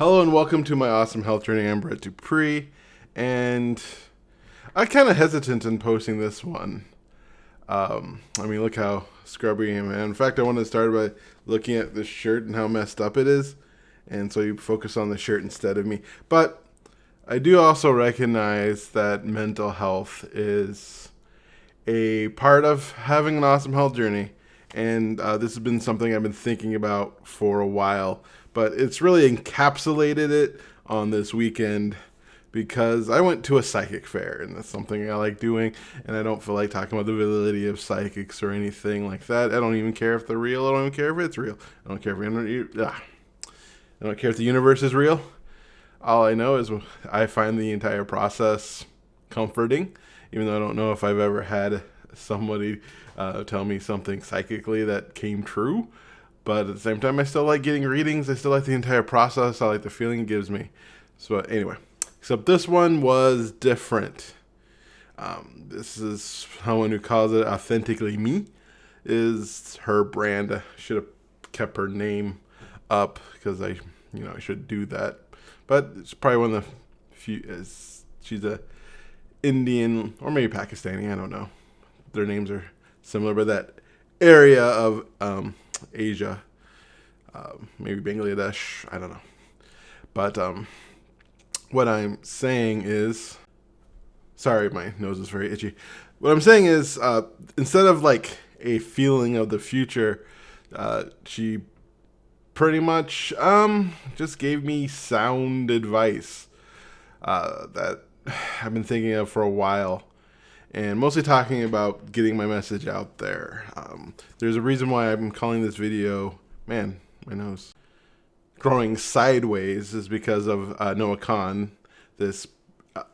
Hello and welcome to my awesome health journey. I'm Brett Dupree, and I kind of hesitant in posting this one. Look how scrubby I am. In fact, I wanted to start by looking at this shirt and how messed up it is, and so you focus on the shirt instead of me. But I do also recognize that mental health is a part of having an awesome health journey. And this has been something I've been thinking about for a while, but it's really encapsulated it on this weekend because I went to a psychic fair, and that's something I like doing, and I don't feel like talking about the validity of psychics or anything like that. I don't even care if they're real. I don't even care if it's real. I don't care I don't care if the universe is real. All I know is I find the entire process comforting, even though I don't know if I've ever had somebody tell me something psychically that came true. But at the same time, I still like getting readings. I still like the entire process. I like the feeling it gives me. So anyway, except this one was different. This is someone who calls it Authentically Me is her brand. I should have kept her name up because I should do that. But it's probably one of the few. She's a Indian or maybe Pakistani. I don't know. Their names are similar, but that area of Asia, maybe Bangladesh. I don't know. But what I'm saying is, sorry, my nose is very itchy. What I'm saying is, instead of like a feeling of the future, she pretty much just gave me sound advice that I've been thinking of for a while, and mostly talking about getting my message out there. There's a reason why I'm calling this video, man, my nose, growing sideways, is because of Noah Kahan, this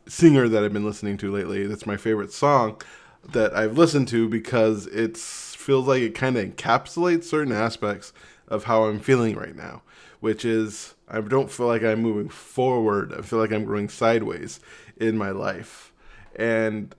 singer that I've been listening to lately. That's my favorite song that I've listened to because it feels like it kind of encapsulates certain aspects of how I'm feeling right now, which is I don't feel like I'm moving forward. I feel like I'm growing sideways in my life. And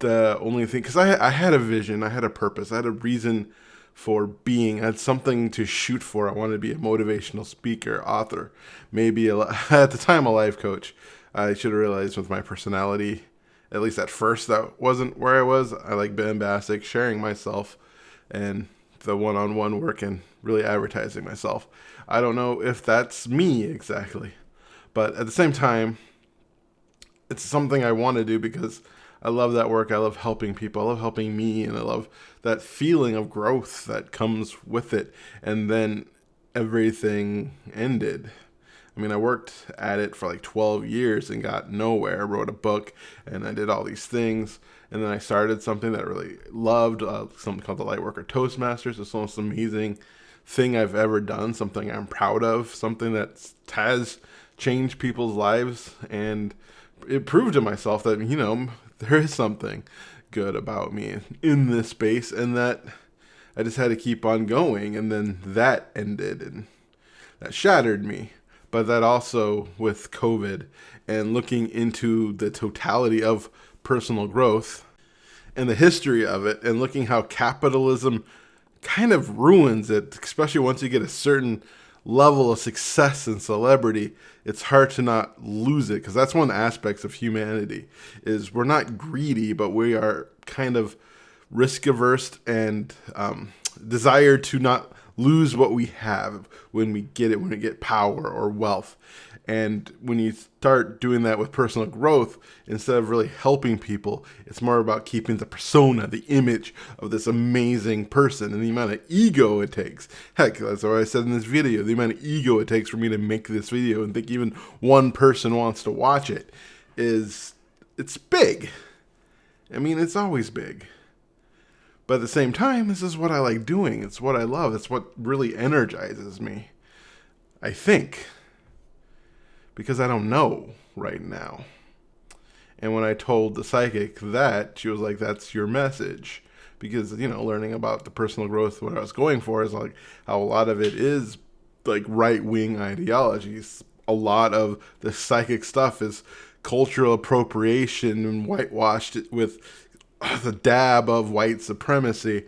the only thing, because I had a vision, I had a purpose, I had a reason for being, I had something to shoot for. I wanted to be a motivational speaker, author, maybe at the time a life coach. I should have realized with my personality, at least at first, that wasn't where I was. I like Ben Bassick, sharing myself and the one-on-one work and really advertising myself. I don't know if that's me exactly, but at the same time, it's something I want to do because I love that work. I love helping people. I love helping me, and I love that feeling of growth that comes with it. And then everything ended. I worked at it for like 12 years and got nowhere. I wrote a book and I did all these things. And then I started something that I really loved, something called the Lightworker Toastmasters. It's the most amazing thing I've ever done, something I'm proud of, something that has changed people's lives. And it proved to myself that, there is something good about me in this space, and that I just had to keep on going. And then that ended, and that shattered me. But that also, with COVID and looking into the totality of personal growth and the history of it, and looking how capitalism kind of ruins it, especially once you get a certain level of success and celebrity, it's hard to not lose it, because that's one of the aspects of humanity, is we're not greedy, but we are kind of risk averse and desire to not lose what we have when we get it, when we get power or wealth. And when you start doing that with personal growth, instead of really helping people, it's more about keeping the persona, the image of this amazing person, and the amount of ego it takes. Heck, that's what I said in this video. The amount of ego it takes for me to make this video and think even one person wants to watch it it's big. It's always big. But at the same time, this is what I like doing. It's what I love. It's what really energizes me, I think. Because I don't know right now. And when I told the psychic that, she was like, that's your message. Because, learning about the personal growth, what I was going for is like how a lot of it is like right-wing ideologies. A lot of the psychic stuff is cultural appropriation and whitewashed with the dab of white supremacy.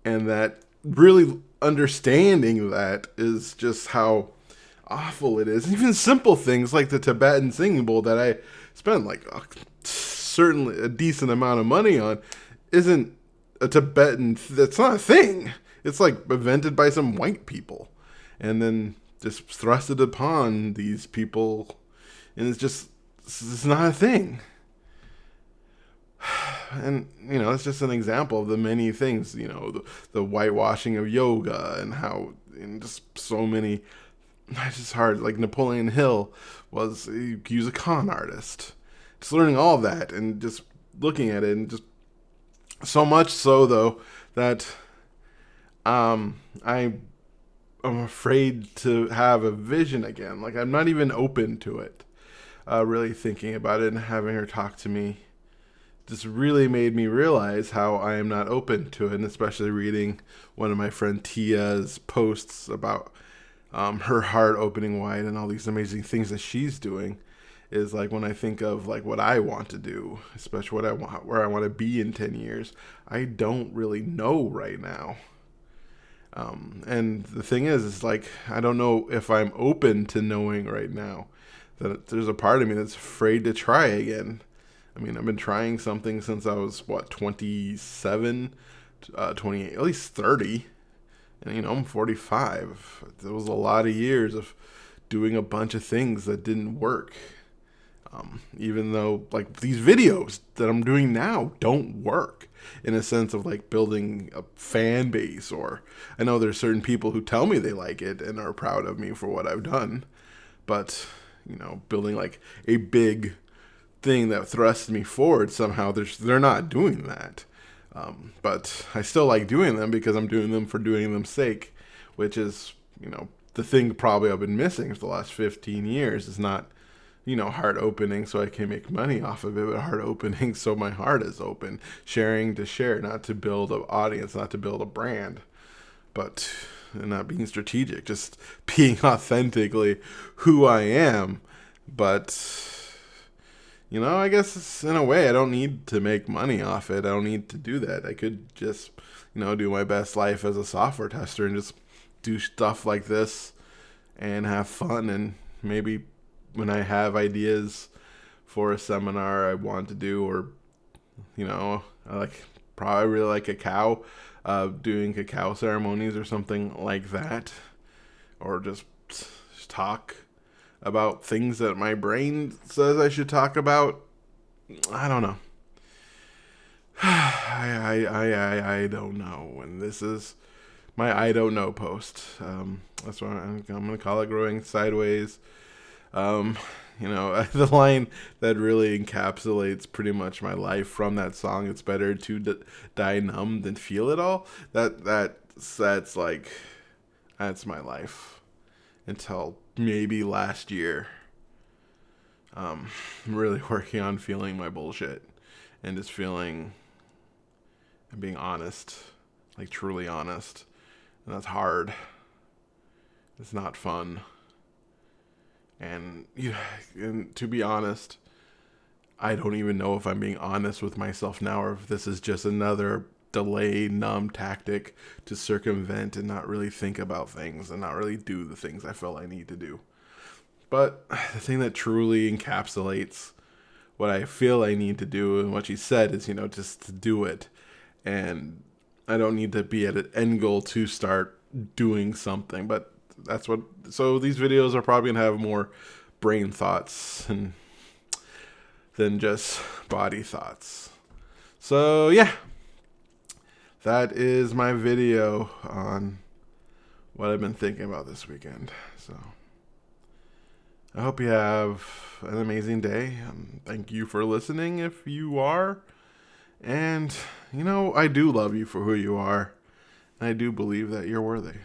And that really understanding that is just how awful it is. Even simple things like the Tibetan singing bowl that I spent like certainly a decent amount of money on isn't a Tibetan. That's not a thing. It's like invented by some white people, and then just thrusted upon these people, and it's not a thing. And it's just an example of the many things, the whitewashing of yoga, and how, and just so many. It's just hard. Like Napoleon Hill he was a con artist. Just learning all that and just looking at it, and just so much so though that I'm afraid to have a vision again. Like I'm not even open to it. Really thinking about it and having her talk to me just really made me realize how I am not open to it, and especially reading one of my friend Tia's posts about her heart opening wide and all these amazing things that she's doing. Is like when I think of like what I want to do, especially what I want, where I want to be in 10 years, I don't really know right now. And the thing is like, I don't know if I'm open to knowing right now. That there's a part of me that's afraid to try again. I mean, I've been trying something since I was, 27, 28, at least 30. And, I'm 45. There was a lot of years of doing a bunch of things that didn't work. Even though, like, these videos that I'm doing now don't work in a sense of, like, building a fan base. Or I know there's certain people who tell me they like it and are proud of me for what I've done. But, building, like, a big thing that thrusts me forward somehow, they're not doing that. But I still like doing them because I'm doing them for doing them's sake, which is, the thing probably I've been missing for the last 15 years is not, heart opening so I can make money off of it, but heart opening so my heart is open, sharing to share, not to build an audience, not to build a brand, but not being strategic, just being authentically who I am. But I guess in a way I don't need to make money off it. I don't need to do that. I could just, do my best life as a software tester and just do stuff like this and have fun. And maybe when I have ideas for a seminar I want to do, or, I probably really like cacao, doing cacao ceremonies or something like that, or just talk about things that my brain says I should talk about. I don't know. I don't know. And this is my I don't know post. That's what I'm going to call it, growing sideways. The line that really encapsulates pretty much my life from that song, "It's better to die numb than feel it all." That's like, that's my life until maybe last year. I'm really working on feeling my bullshit and just feeling and being honest, like truly honest. And that's hard. It's not fun. And to be honest, I don't even know if I'm being honest with myself now, or if this is just another delay, numb tactic to circumvent and not really think about things and not really do the things I feel I need to do. But the thing that truly encapsulates what I feel I need to do and what she said is, just to do it. And I don't need to be at an end goal to start doing something, but so these videos are probably going to have more brain thoughts than just body thoughts. So yeah, that is my video on what I've been thinking about this weekend. So I hope you have an amazing day. Thank you for listening if you are. And, I do love you for who you are. And I do believe that you're worthy.